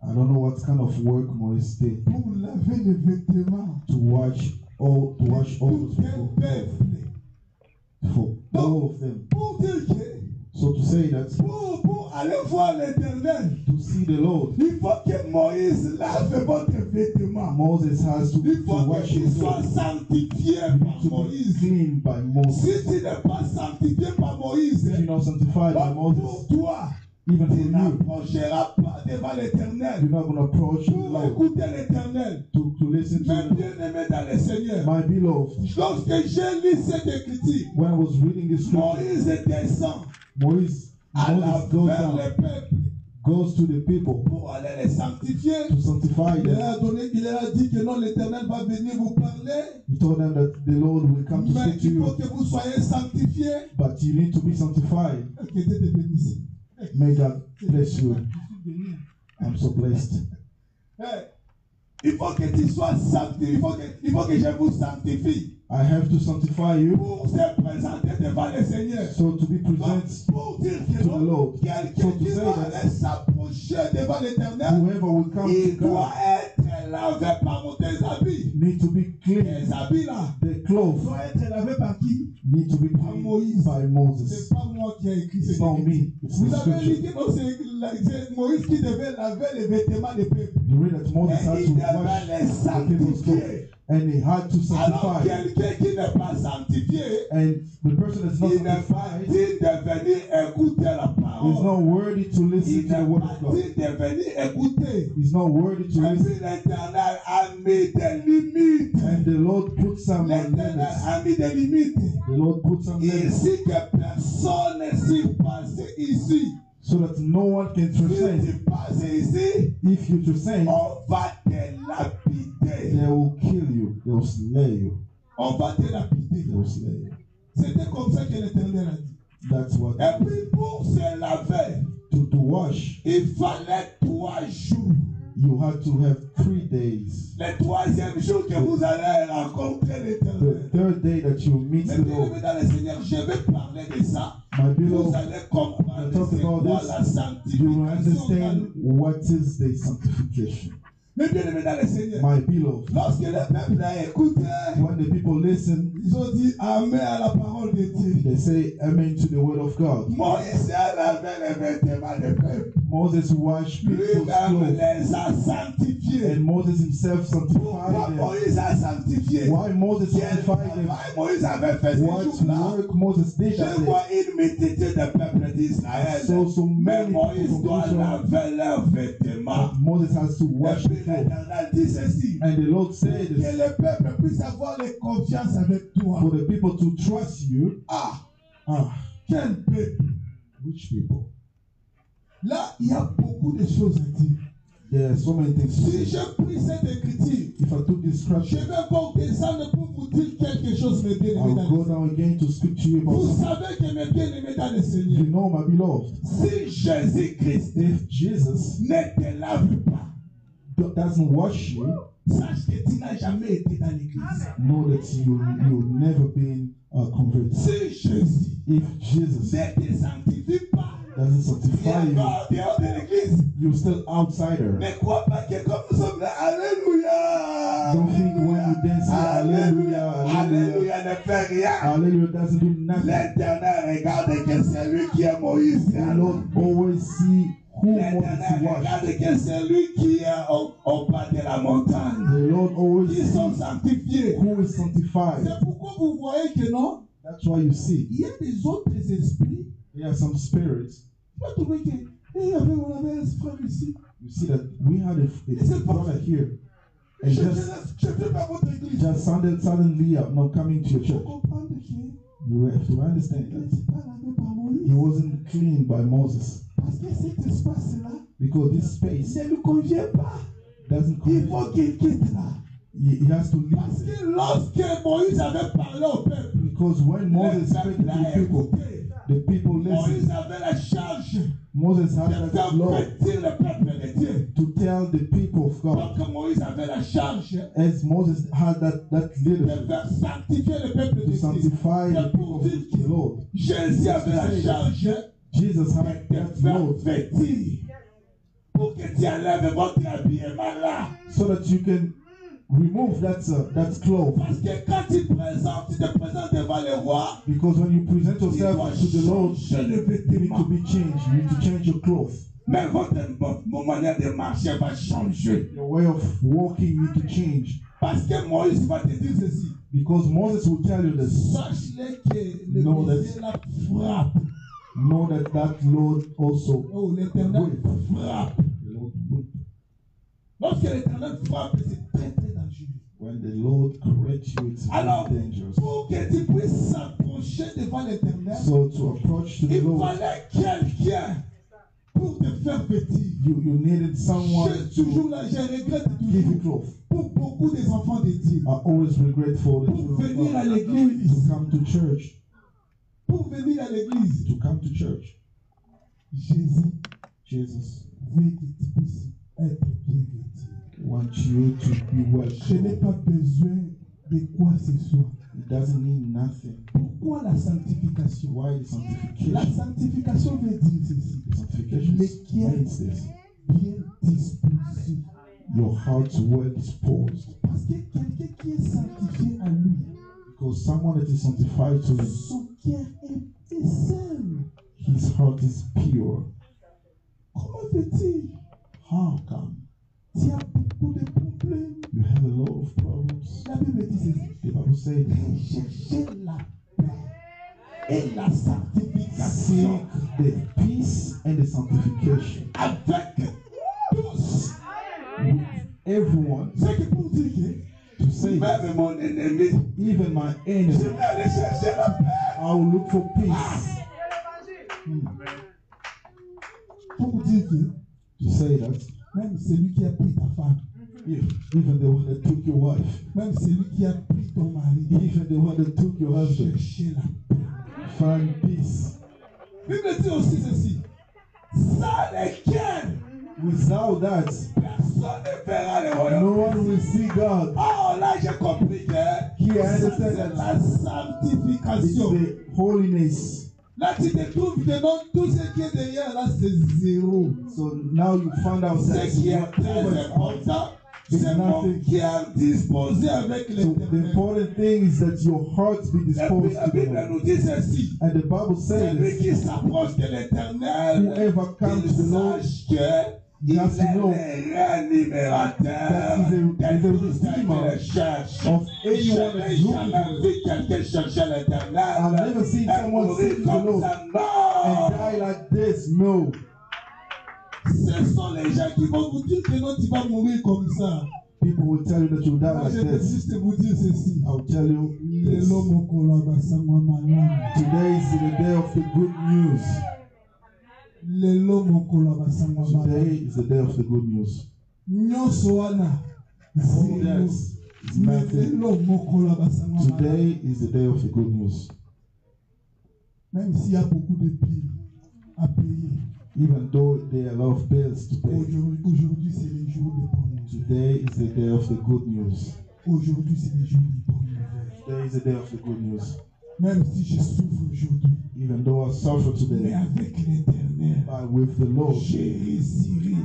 I don't know what kind of work Moses did pour laver les vêtements. to wash all those Tout un people. peuple. For all of them. Pour dire que So to say that, pour aller voir l'Éternel, to see the Lord, il faut que Moïse lave votre vêtement. Moses has to Il faut wash qu'il his soit clothes, sanctifié par to be Moïse. cleaned by Moses. Si tu n'es pas sanctifié par Moïse, If you're not sanctified by pour Moses, toi, even for tu you, n'approcheras pas devant you're l'Éternel. not going to approach the Pour Lord écouter l'Éternel, to listen même to bien-aimé dans le Seigneur. my beloved. Lorsque j'ai lu cette écriture, When I was reading this scripture, Moïse descend Moses vers goes le down, peuple goes to the people pour aller les sanctifier. to sanctify Il them. leur a dit que non, l'Éternel va venir vous parler, He told them that the Lord will come to mais speak to il faut you, que vous soyez sanctifiés. but you need to be sanctified. Que Dieu te bénisse. May God bless you. I'm so blessed. Il faut que tu sois sanctifié. Il faut que je vous sanctifie I have to sanctify you pour se présenter devant le Seigneur. so to be Donc, present pour dire que to the non, Lord. quelqu'un So to qui say va that aller s'approcher devant l'Éternel, whoever will come il to doit God être lavé par tes habits. need to be clean. Les habits là The clothes doivent être lavés par qui? need to be clean by Moses. C'est pas moi qui ai écrit It's cette not écriture. me. It's Vous the avez dit scripture. que non, c'est Moïse qui devait laver les vêtements des peuples. You read that Moses had Et to il devait wash les the people's clothes, sanctifier. and he had to Alors sanctify. quelqu'un qui n'est pas sanctifié, And the person that's not il n'est pas sanctified digne de venir écouter la is parole. not worthy to listen Il to the n'est word pas of God. digne de venir écouter. He's not worthy to Et listen. puis l'Éternel a mis des limites. And the Lord put some L'Éternel limits. a mis des limites. The Lord put some limits Ici que personne ne s'y passe ici. so that no one can Si transcend. tu passes ici, If you transcend, on va te lapider. they will kill you. They will slay you. On va te lapider. They will slay you. C'était comme ça que l'Éternel a dit. That's what. Et puis pour se laver, To wash, il fallait 3 jours. you had to have 3 days. Le 3e jour que vous allez rencontrer The l'Éternel. third day that you meet Mais the bien Lord. aimé dans le Seigneur, je vais parler de ça. My Vous beloved, allez comprendre talk c'est about quoi this. la you will sanctification. understand what is the sanctification. Mais bien aimé dans le Seigneur, My beloved, lorsque le peuple a écouté, when the people listen, ils ont dit Amen à la parole de Dieu. they say amen to the word of God. Moïse a lavé les vêtements du peuple. Moses washed people's Lui-même clothes, les a sanctifiés. and Moses himself Pourquoi sanctified them. Moïse a sanctifié? Why Moses Quel sanctified them? travail Moïse avait fait ce What jour-là? work Moses did that Je day? vois une multitude de peuples d'Israël. So Mais many Moïse people doit from Israel, laver leurs vêtements. Moses has to wash Et the puis clothes. l'Éternel dit ceci. And the Lord said Que this, le peuple puisse avoir les confiance avec toi. for the people to trust you. Ah, Ah, quel peuple. which people? Là, il y a beaucoup de choses à dire. There are so many things to Si say. je pris cette écriture, If I took this je scripture, vais encore descendre pour vous dire quelque chose, mes bien-aimés I'll dans go le Seigneur. down again to speak to you about Vous something. savez que mes bien-aimés dans le Seigneur, You know, my beloved, si Jésus-Christ if Jesus ne te lave pas, doesn't wash you, sache que tu n'as jamais été dans l'église. know that you've never been converted. Si Jésus If Jesus ne te sanctifie pas, doesn't il sanctify est you, pas dehors de l'église. you're still outsider. Ne crois pas que comme nous sommes là, Alléluia. Don't think when you dance, Hallelujah, Hallelujah, Alléluia ne fait rien. Hallelujah doesn't do nothing. L'Éternel regarde que c'est lui qui est Moïse. The Lord always see who Moses L'Éternel washed. regarde que c'est lui qui est au bas de la montagne. The Lord always Ils sont sees sanctifiés. who is sanctified. C'est pourquoi vous voyez que non, That's why you see. il y a des autres esprits. There are some spirits. Tu vas trouver que on avait un frère ici. You see that we had a brother here, and Je just fais pas votre église. suddenly not coming to your Il faut church. comprendre que You have to understand il that n'était pas lavé par he Moïse. wasn't cleaned by Moses, Parce que cet espace-là because this space ne lui convient pas. doesn't Il come. faut qu'il quitte là. He has to Parce leave it. que lorsque Moïse avait parlé au peuple, Because when Moses spoke to the people Moïse listened. avait la charge Moses de had that faire law bâtir le peuple de Dieu. to tell the people of God, Donc Moïse avait la charge as Moses had that de leadership faire sanctifier le peuple de to Dieu. sanctify the people of the Lord. Jésus avait la charge Jesus had de that faire law vêtir pour que tu enlèves votre habillement là. so that you can remove that cloth. Parce que quand tu te présentes devant le roi, Because when you present yourself to the Lord, changer le you need to vêtement. be changed. You need to change your clothes. Mais votre manière de marcher va changer. Your way of walking need to change. Parce que Moïse va te dire ceci. Because Moses will tell you this. Sache-le que le Know that- Dieu la frappe. Know that Lord also Oh, l'Éternel frappe. the Lord will. Lorsque l'Éternel frappe, c'est très très dangereux. When the Lord corrects you, it's Alors, very dangerous. pour que tu puisses s'approcher devant l'Éternel, So to approach to the il Lord, fallait quelqu'un pour te faire vêtir. you needed someone Je toujours to là, je regrette give you toujours. clothes. Pour beaucoup des enfants de Dieu, I always regret for the pour children venir à of God l'église, to come to church. pour venir à l'église, To come to church. Jésus Jesus veut que tu puisses être bien vêtu. wants you to be well Je n'ai clothed. pas besoin de quoi que ce soit. It doesn't mean nothing. Pourquoi la sanctification? Why the La sanctification? sanctification veut dire ceci. The sanctification means this. Bien disposé. Your heart's well disposed. Parce que quelqu'un qui est sanctifié à lui, Because someone that is sanctified to him, son cœur est saint. his heart is pure. Comment fait-il? How come? Tu as beaucoup de problèmes. You have a lot of problems. La Bible dit ceci. The Bible says, Cherchez la paix et la sanctification seek the peace and the sanctification avec tous. with everyone. C'est que pour dire que To say, même mon ennemi, even my je enemy, vais aller chercher la paix. I will look for peace. Pour dire que To say that, même celui qui a pris ta femme, even the one that took your wife, même celui qui a pris ton mari, even the one that took your husband, cherchez la paix. find peace. La Bible dit aussi ceci. Sans lesquels Without that, personne ne verra le royaume. no one will see God. Oh, là j'ai compris que Here I ça, understand c'est that la it's sanctification. the holiness. Là tu te trouves que non, tout ce qui est derrière là c'est zéro. So now you find out that Ce qui est très whatever is out. important, c'est mon cœur disposé avec So the l'Éternel. important thing is that your heart be Et puis disposed la to the Bible Lord. nous dit ceci. And the Bible Celui says, qui s'approche de l'Éternel, whoever comes il to the Lord, sache que il has to est know le réanimateur that he's a de tout ce redeemer qui le cherche. of Je anyone n'ai that's looking jamais for it. vu quelqu'un chercher I've l'Éternel never seen et someone mourir seek the comme Lord ça. and Non! die like this. No. Ce sont les gens qui vont vous dire que non, tu vas mourir comme ça. People will tell you that you die Moi, like je peux this. juste vous dire ceci. I'll tell you this. Lelo mokolo abasangwa malamu. Today is the day of the good news. Lelo mokolo abasangwa Today malamu. is the day of the good news. Nyonso wana. All that is nothing. Lelo mokolo abasangwa malamu. Today is the day of the good news. Même s'il y a beaucoup de billes à payer. Even though there are a lot of bills to pay. Aujourd'hui, c'est le jour des bonnes nouvelles. Today is the day of the good news. Aujourd'hui, c'est le jour des bonnes nouvelles. Today is the day of the good news. Même si je souffre aujourd'hui, Even though I suffer mais today, avec l'Éternel, but with the Lord, je réussirai.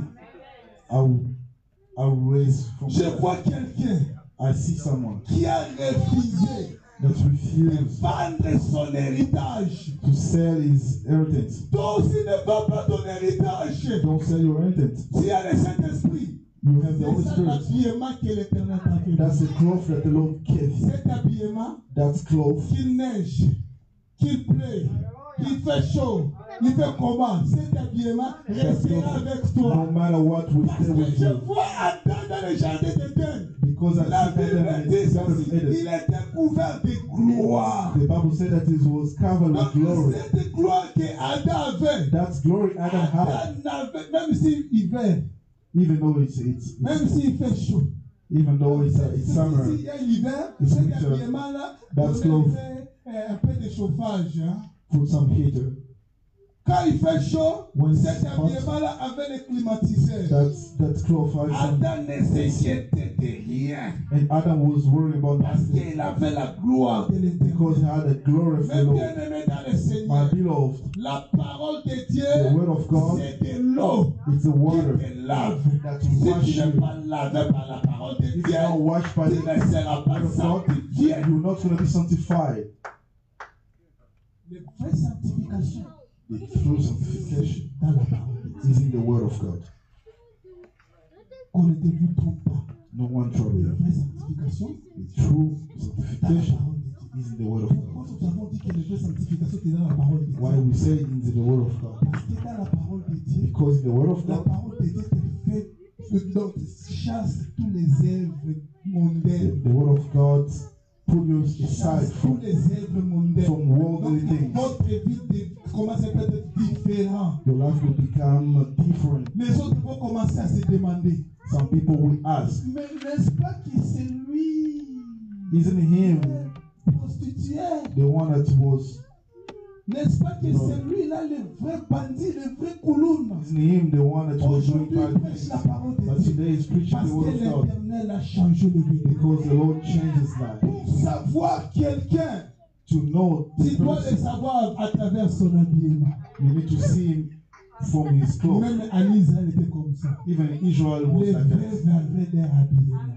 I'll raise from Je vois quelqu'un I see someone qui a refusé that refused vendre son héritage. to sell his inheritance. Toi aussi ne vends pas ton héritage. Don't sell your inheritance. S'il y a le Saint-Esprit, You have the c'est Holy ça Spirit. l'habillement que l'Éternel t'a fait. That's the cloth that the Lord gave you. Cet habillement, That cloth, qu'il neige, qu'il pleut, qu'il fait chaud, il fait comment, cet habillement restera avec no toi. matter what, will Parce stay que with je you. vois Adam dans le jardin d'Éden. Because I La see Adam Bible in dit the Garden of ceci, Eden. il était couvert de gloire. The Bible said that it was covered Donc with glory. cette gloire que Adam avait, That's glory Adam had. Adam avait, même s'il hiver, Even though it's même s'il fait chaud, even though it's summer, s'il y a l'hiver, It's cet winter. habillement là, That's on close. fait un peu de chauffage. Hein. put some heater. Quand il fait chaud, When it's cet hot, habillement-là avec les climatiseurs. that cloth has some. Adam ne s'inquiétait de rien. And Adam was worried about Parce nothing qu'il avait la gloire de because he l'éternel. had the glory of the Mais Lord. bien aimé dans le My Seigneur, beloved, la parole de the Dieu, word of God, c'est de l'eau it's the qui water te lave. that Si will wash tu n'es you. pas lavé par la parole de If Dieu, you're not washed by tu the ne seras word pas of God, sanctifié. you're not going to be sanctified. La vraie sanctification The true sanctification dans la parole de Dieu. is in the word of God. Qu'on ne te vous trompe pas. No one trouble La you. vraie sanctification The true dans la sanctification parole de Dieu. is in the word of Pourquoi God. nous avons dit que la vraie sanctification c'est dans la parole de Dieu? Why we say it in the word of God? Parce que dans la parole de Dieu, Because in the word of la God, parole de Dieu te fait, donc chasse tous les œuvres mondaines. the word of God put you aside Chasse tous from les œuvres mondaines. from worldly Donc, things. votre vie commence à être différente. Your life will become different. Les autres vont commencer à se demander, Some people will ask, mais n'est-ce pas que c'est lui isn't him prostitué? the one that was, N'est-ce pas que Non. c'est lui là le vrai bandit, le vrai couloun? isn't him the one that was doing Aujourd'hui, il bad prêche things? la parole de But Dieu. today he's preaching Parce the word que of God l'Éternel a changé le vie. because the Lord changed his life. Pour savoir quelqu'un, To know tu the dois le person, savoir à travers son habillement. you need to see him from his clothes. Même en Israël était comme ça. Even Israel was Les like that. veuves avaient leur habillement.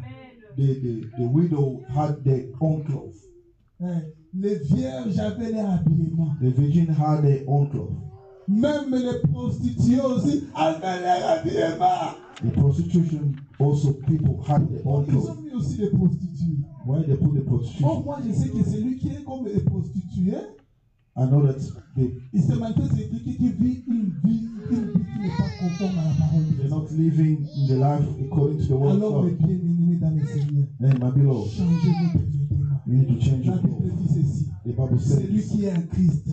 The widow had their own clothes. Les vierges avaient leur habillement. The virgin had their own clothes. Même les prostituées aussi avaient leur habillement. The prostitution also people had their own Ils ont clothes. mis aussi les prostituées. Why they put the Oh, prostitution? moi je sais que celui qui est comme les prostituées, I know that they il se manifeste c'est quelqu'un qui vit une vie qui n'est pas conforme à la parole de they're Dieu. not living in the life according to the word Alors, mes of God. bien-aimés dans le Seigneur, Hey, my beloved, changez votre vêtement. you need to change La your Bible clothes. dit ceci. The Bible Celui says, qui est en Christ,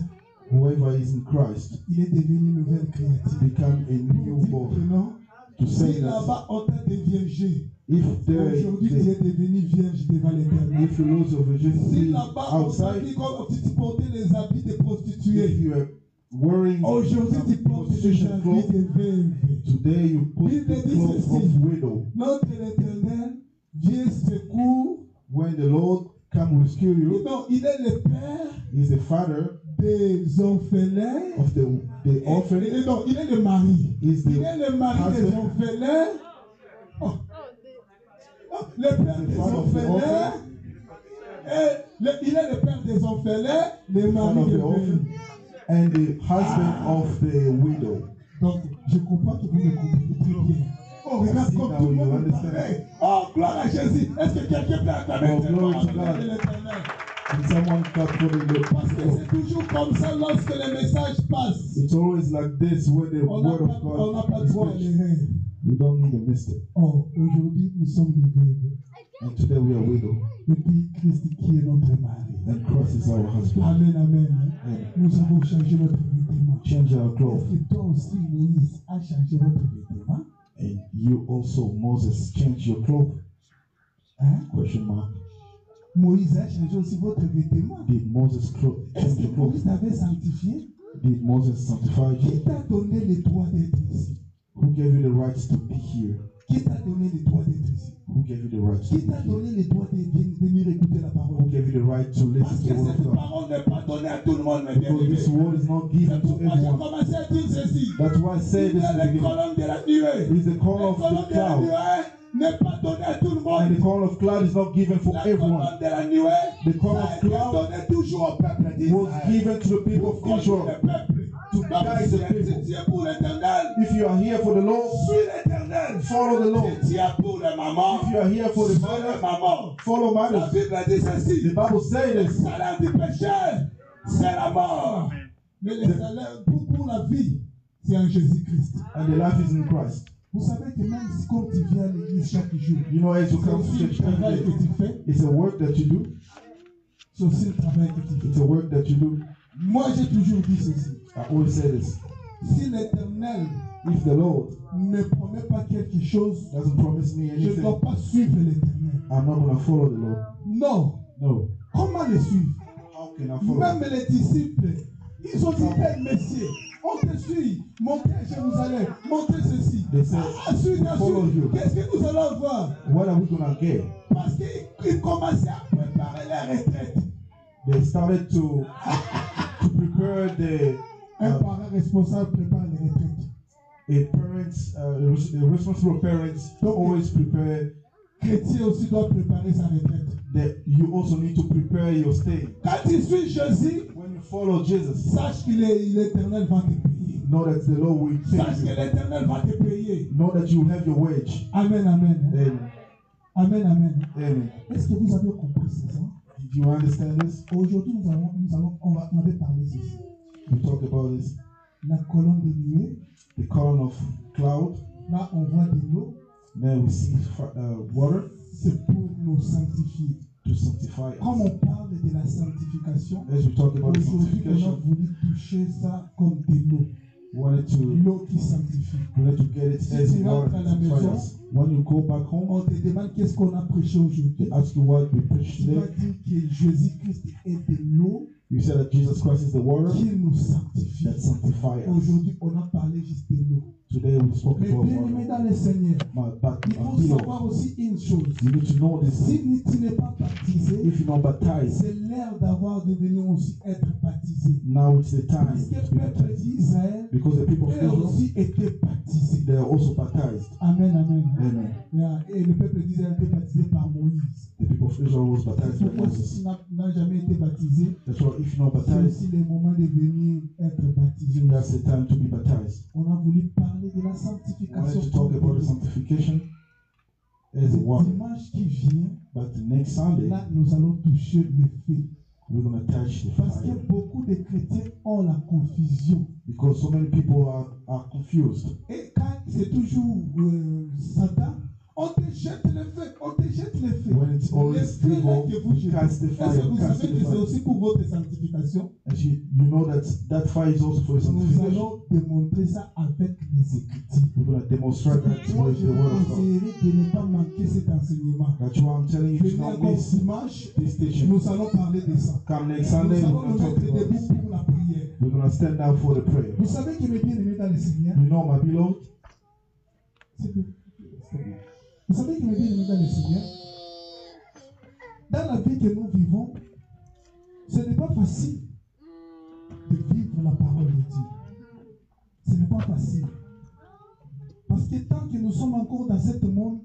whoever is in Christ il est devenu une nouvelle créature. become a new Pour dire que born. non, To say si that là-bas on t'a déviergé, if aujourd'hui tu es devenu vierge devant l'Éternel. if you lose your Si virginity là-bas on t'a outside, dit comme tu portais les habits des prostituées, if you are wearing aujourd'hui tu some portes les prostitution habits clothes, des veuves. today you put the clothes of widow. Notre Éternel vient secours. When the Lord come rescue you, Non, il est le Père He's the father des orphelins. of the orphan. Non, il est le mari. He's Il the est le mari des husband. orphelins. Oh. Oh, le père des father of the orphelins. Il est le père des orphelins, le son mari of des the orphan, veuves. and the husband of the widow. Donc, je comprends que vous me comprenez très bien. Oh, regarde See comme now tout le you monde me understand. parlait. Oh, gloire à Jésus. Est-ce que quelqu'un peut acclamer Oh, très glory fort to en l'honneur God. de l'Éternel? And someone clap for the Parce que c'est toujours comme ça lorsque les messages passent. It's always like this when the On n'a word of pas God is droit à preached. l'erreur. We don't need a mistake. Oh, aujourd'hui, nous sommes des veuves. And today we are widow. Et puis, Christ qui est notre mari. And Christ is our husband. Amen, amen. Amen. Nous avons changé notre vêtement. Change our Est-ce clothes. que toi aussi, Moïse, a changé votre vêtement? And you also, Moses, change your clothes? Hein? Question mark. Moïse a changé aussi votre vêtement. Did Moses Est-ce change que your clothes? Moïse t'avait sanctifié? Did Moses sanctify Qui you? t'a donné le droit d'être ici? Who gave you the rights to be here? Qui t'a donné le droit d'être ici? Who gave you the rights to Qui be t'a here? donné le droit de venir écouter la Who parole? gave you the right to Parce listen que to the word cette of God? parole n'est pas donnée à tout le monde, mes Because this bien-aimés. word is not C'est given to pourquoi j'ai everyone. commencé à dire ceci. That's why I say Il this y a in the les beginning. colonnes de la nuée. It's the call La of colonne the de la cloud. nuée n'est pas donnée à tout le And the monde. call of cloud is not given for La everyone. colonne de la nuée, The call ça of a été cloud donné toujours au peuple Was d'Israël. given to the people of Conduire Israel. le peuple. To Donc, guide si the people. tu es pour l'éternel, If you are here for the Lord, suis l'éternel. follow the Lord. Si tu es pour les mamans, If you are here for the suis mother, les mamans. follow La mothers. Bible dit ceci. The Bible says Le this. salaire du péché, c'est la mort. Mais le salaire pour la vie, c'est en Jésus-Christ. And the life is in Christ. Vous savez que même si quand tu viens à l'église chaque jour, You know, as you c'est come to aussi le church travail every que day, tu fais, it's a work that you do. c'est aussi le travail que tu It's fais. a work that you do. Moi, j'ai toujours dit ceci. I always say this. Si l'Éternel If the Lord ne promet pas quelque chose, doesn't promise me je ne anything, dois pas suivre l'Éternel. I'm not going to follow the Lord. Non. No. Comment le suivre? How can I follow Même him? les disciples, ils ont dit, hey, messieurs, on te suit, montez à Jérusalem, montez ceci. They say, follow you. Qu'est-ce que nous allons voir? What are we gonna get? Parce qu'ils commençaient à préparer la retraite. They started to prepare Un parent responsable prépare les retraites. the responsible parents always prepare. Chrétien aussi doit préparer sa retraite. That you also need to prepare your stay. Quand tu suis Jésus, When you follow Jesus, sache qu'il est l'Éternel va te payer. know that the Lord will pay Sache que you. l'Éternel va te payer. Know that you have your wage. Amen, amen. Amen. Amen, amen. Amen. Est-ce que vous avez compris ça? Do you understand this? Aujourd'hui, on va parler de ceci. We talk about this. La colonne de nuée. The column of cloud. Là, on voit de l'eau. Then we see water. C'est pour nous sanctifier. To sanctify us. Comme on parle de la sanctification, As we talk about aujourd'hui, on a sanctification, voulu toucher ça comme de l'eau. we wanted to L'eau qui sanctifie. get it Si as tu water rentres à la to sanctify maison, us. When you go back home, on te demande qu'est-ce qu'on a prêché aujourd'hui. they ask you what we preached Tu vas today. dire que Jésus-Christ est de l'eau You said that Jesus Christ is the water qui nous sanctifie. that sanctifies us. Aujourd'hui, on a parlé juste de l'eau. Today we spoke Mais about bien aimé water. dans le Seigneur, But il faut below, savoir aussi une chose. you need to know this. Si tu n'es pas baptisé, If you're not baptized, c'est l'heure d'avoir devenu aussi être baptisé. now it's the time Parce que to be le peuple baptized. d'Israël Because the people of eux Israel, aussi étaient baptisés. they are also baptized. Amen, amen. Amen. Yeah. Et le peuple d'Israël était baptisé par Moïse. The people of Israel was baptized by Pourquoi si Moses. tu n'as jamais été baptisé, That's why if you're not c'est baptized, aussi le moment de venir être baptisé. that's the time to be baptized. On a voulu parler de la I wanted sanctification. to talk about the sanctification as a Le water. dimanche qui vient, But the next Sunday, là, nous allons toucher le feu. we're going to touch the Parce que fire. beaucoup de chrétiens ont la confusion. Because so many people are confused. Et quand c'est toujours Satan, on te jette le feu, on te jette le feu. When it's Le always feu là evil, que vous jetez. cast the Est-ce fire, que vous cast savez the que c'est fire. aussi pour votre sanctification? And you know that fire is also for Nous sanctification. allons démontrer ça avec les Écritures. We're going to demonstrate that Moi, with je the vous word of God. conseillerais de ne pas manquer cet enseignement. That's why I'm telling you to Venez not encore miss dimanche, this teaching. nous allons parler de ça. Come next Nous Sunday, we're allons going nous to talk mettre about debout this. pour la prière. We're going to stand up for the prayer. Vous savez que mes bien-aimés dans le Seigneur, You know, my beloved, vous savez que mes bien-aimés dans le Seigneur, dans la vie que nous vivons, ce n'est pas facile de vivre la parole de Dieu. Ce n'est pas facile. Parce que tant que nous sommes encore dans ce monde,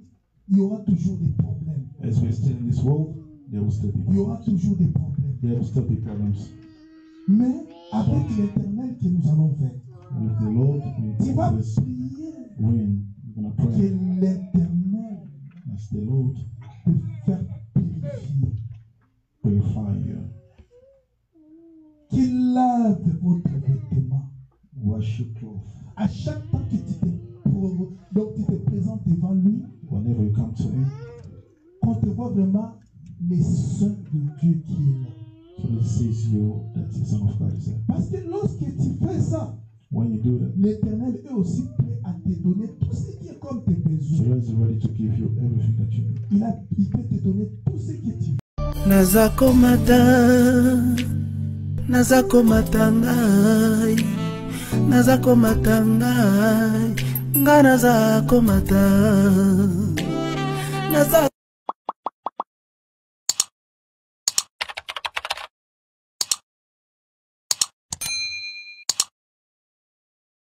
il y aura toujours des problèmes. as we're still in this world, there will still be Il y aura problems. toujours des problèmes. There will still be problems. Mais avec l'éternel que nous allons faire, With the Lord, tu vas we prier win. We're going to que pray. l'éternel As the Lord te fasse purifier. purify you. Qu'il lave votre vêtement. Wash your clothes. À chaque fois que donc tu te présentes devant lui, Whenever you come to Him, qu'on te voit vraiment les sons de Dieu qui est là. so that He sees you, that the Son of God is there. Parce que lorsque tu fais ça, When you do that, l'éternel est aussi prêt à te donner tout ce qui est comme tes so besoins. God is ready to give you everything that you need. Il peut te donner tout ce que tu veux. Nazakomata ngai nazakomata ngai nga nazakomata